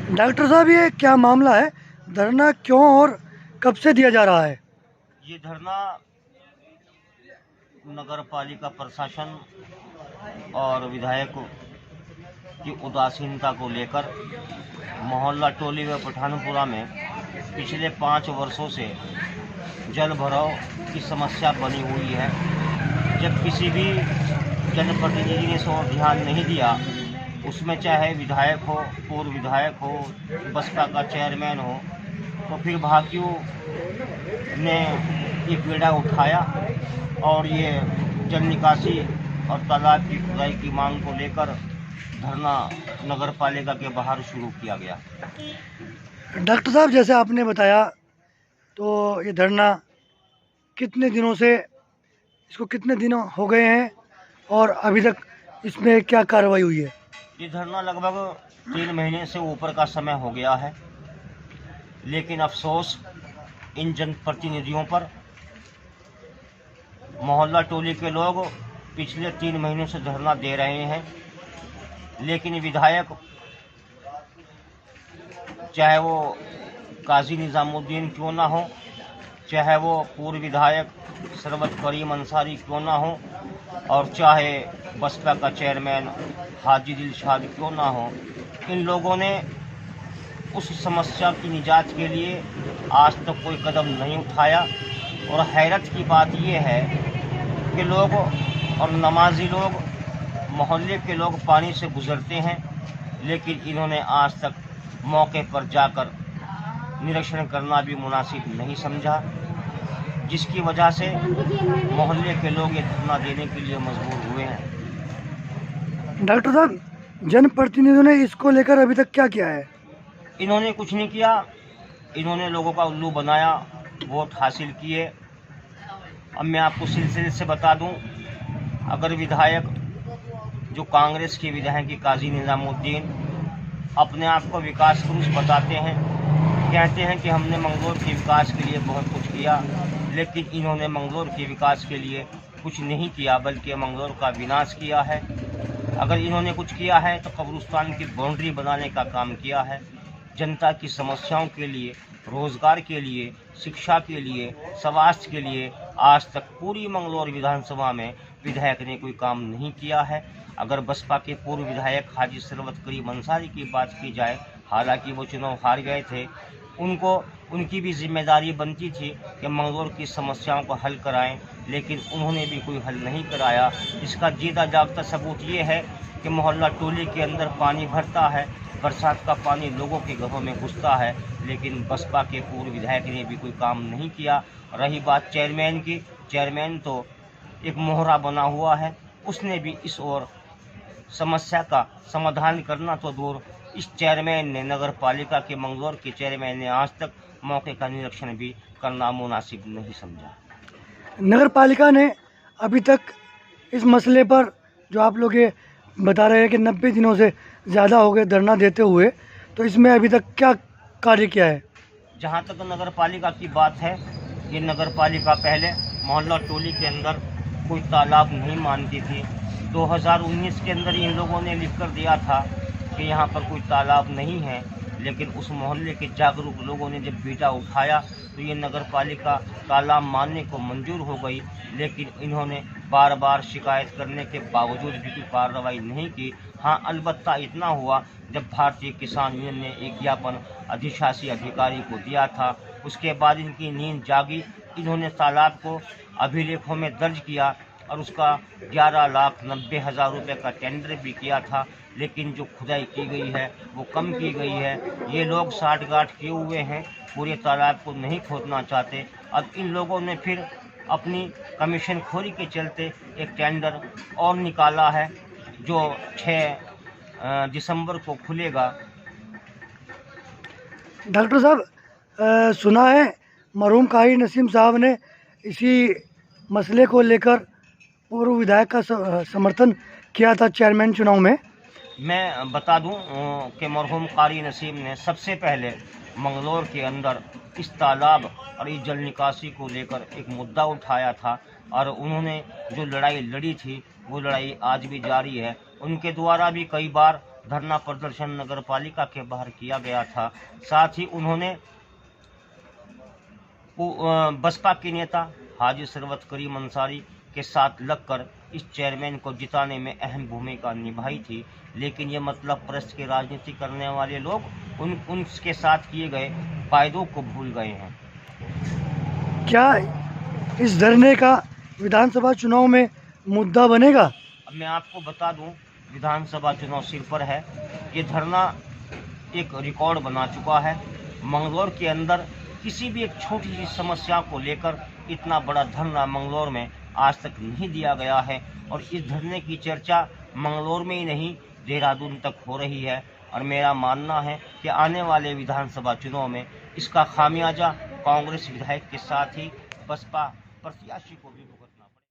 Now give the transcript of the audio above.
Doctor साहब, ये क्या मामला है? धरना क्यों और कब से दिया जा रहा है? ये धरना नगर पालिका प्रशासन और विधायकों की उदासीनता को लेकर मोहल्ला टोली व पठानपुरा में पिछले 5 वर्षों से जल भराव की समस्या बनी हुई है। जब किसी भी जनप्रतिनिधि ने इस ओर ध्यान नहीं दिया, उसमें चाहे विधायक हो, पूर्व विधायक हो, बसपा का चेयरमैन हो, तो फिर भाकियों ने ये बीड़ा उठाया और ये जल निकासी और तालाब की खुदाई की मांग को लेकर धरना नगर पालिका के बाहर शुरू किया गया। डॉक्टर साहब, जैसे आपने बताया, तो ये धरना कितने दिनों से, इसको कितने दिन हो गए हैं और अभी तक इसमें क्या कार्रवाई हुई है? ये धरना लगभग 3 महीने से ऊपर का समय हो गया है, लेकिन अफसोस इन जनप्रतिनिधियों पर। मोहल्ला टोली के लोग पिछले 3 महीनों से धरना दे रहे हैं, लेकिन विधायक, चाहे वो काजी निजामुद्दीन क्यों ना हो, चाहे वो पूर्व विधायक सरवत करीम अंसारी क्यों ना हो, और चाहे बसपा का चेयरमैन हाजी दिलशाद क्यों ना हो, इन लोगों ने उस समस्या की निजात के लिए आज तक कोई कदम नहीं उठाया। और हैरत की बात यह है कि लोग और नमाजी लोग, मोहल्ले के लोग पानी से गुजरते हैं, लेकिन इन्होंने आज तक मौके पर जाकर निरीक्षण करना भी मुनासिब नहीं समझा, जिसकी वजह से मोहल्ले के लोग ये धरना देने के लिए मजबूर हुए हैं। डॉक्टर साहब, जनप्रतिनिधियों ने इसको लेकर अभी तक क्या किया है? इन्होंने कुछ नहीं किया। इन्होंने लोगों का उल्लू बनाया, वोट हासिल किए। अब मैं आपको सिलसिले से बता दूं, अगर विधायक जो कांग्रेस के विधायक की काजी निजामुद्दीन अपने आप को विकास पुरुष बताते हैं, कहते हैं कि हमने मंगलोर के विकास के लिए बहुत कुछ किया, लेकिन इन्होंने मंगलोर के विकास के लिए कुछ नहीं किया, बल्कि मंगलोर का विनाश किया है। अगर इन्होंने कुछ किया है तो कब्रिस्तान की बाउंड्री बनाने का काम किया है। जनता की समस्याओं के लिए, रोजगार के लिए, शिक्षा के लिए, स्वास्थ्य के लिए आज तक पूरी मंगलोर विधानसभा में विधायक ने कोई काम नहीं किया है। अगर बसपा के पूर्व विधायक हाजी सरवत करीम अंसारी की बात की जाए, हालांकि वो चुनाव हार गए थे, उनकी भी जिम्मेदारी बनती थी कि मंगलोर की समस्याओं को हल कराएं, लेकिन उन्होंने भी कोई हल नहीं कराया। इसका जीता जागता सबूत ये है कि मोहल्ला टोली के अंदर पानी भरता है, बरसात का पानी लोगों के घरों में घुसता है, लेकिन बसपा के पूर्व विधायक ने भी कोई काम नहीं किया। रही बात चेयरमैन की, चेयरमैन तो एक मोहरा बना हुआ है, उसने भी इस ओर समस्या का समाधान करना तो दूर, इस चेयरमैन ने, नगर पालिका के मंगलोर के चेयरमैन ने आज तक मौके का निरीक्षण भी करना मुनासिब नहीं समझा। नगर पालिका ने अभी तक इस मसले पर, जो आप लोग ये बता रहे हैं कि 90 दिनों से ज़्यादा हो गए धरना देते हुए, तो इसमें अभी तक क्या कार्य किया है? जहाँ तक नगर पालिका की बात है, ये नगर पालिका पहले मोहल्ला टोली के अंदर कोई तालाब नहीं मानती थी। 2019 के अंदर इन लोगों ने लिख कर दिया था कि यहाँ पर कोई तालाब नहीं है, लेकिन उस मोहल्ले के जागरूक लोगों ने जब बीटा उठाया तो ये नगर पालिका तालाब मानने को मंजूर हो गई, लेकिन इन्होंने बार बार शिकायत करने के बावजूद भी कोई कार्रवाई नहीं की। हाँ, अलबत्ता इतना हुआ, जब भारतीय किसान यूनियन ने एक ज्ञापन अधिशासी अधिकारी को दिया था, उसके बाद इनकी नींद जागी। इन्होंने तालाब को अभिलेखों में दर्ज किया और उसका 11,90,000 रुपये का टेंडर भी किया था, लेकिन जो खुदाई की गई है वो कम की गई है। ये लोग साठगांठ किए हुए हैं, पूरे तालाब को नहीं खोदना चाहते। अब इन लोगों ने फिर अपनी कमीशन खोरी के चलते एक टेंडर और निकाला है, जो 6 दिसंबर को खुलेगा। डॉक्टर साहब, सुना है मरहूम कारी नसीम साहब ने इसी मसले को लेकर पूर्व विधायक का समर्थन किया था चेयरमैन चुनाव में। मैं बता दूं कि मरहूम कारी नसीम ने सबसे पहले मंगलोर के अंदर इस तालाब और इस जल निकासी को लेकर एक मुद्दा उठाया था, और उन्होंने जो लड़ाई लड़ी थी वो लड़ाई आज भी जारी है। उनके द्वारा भी कई बार धरना प्रदर्शन नगर पालिका के बाहर किया गया था। साथ ही उन्होंने बसपा के नेता हाजी सरवत करीम अंसारी के साथ लगकर इस चेयरमैन को जिताने में अहम भूमिका निभाई थी। लेकिन ये मतलब प्रस्त की राजनीति करने वाले लोग उनके साथ किए गए वायदों को भूल गए हैं। क्या इस धरने का विधानसभा चुनाव में मुद्दा बनेगा? अब मैं आपको बता दूं, विधानसभा चुनाव सिर पर है। ये धरना एक रिकॉर्ड बना चुका है। मंगलौर के अंदर किसी भी एक छोटी सी समस्या को लेकर इतना बड़ा धरना मंगलौर में आज तक नहीं दिया गया है और इस धरने की चर्चा मंगलौर में ही नहीं देहरादून तक हो रही है। और मेरा मानना है कि आने वाले विधानसभा चुनाव में इसका खामियाजा कांग्रेस विधायक के साथ ही बसपा प्रत्याशी को भी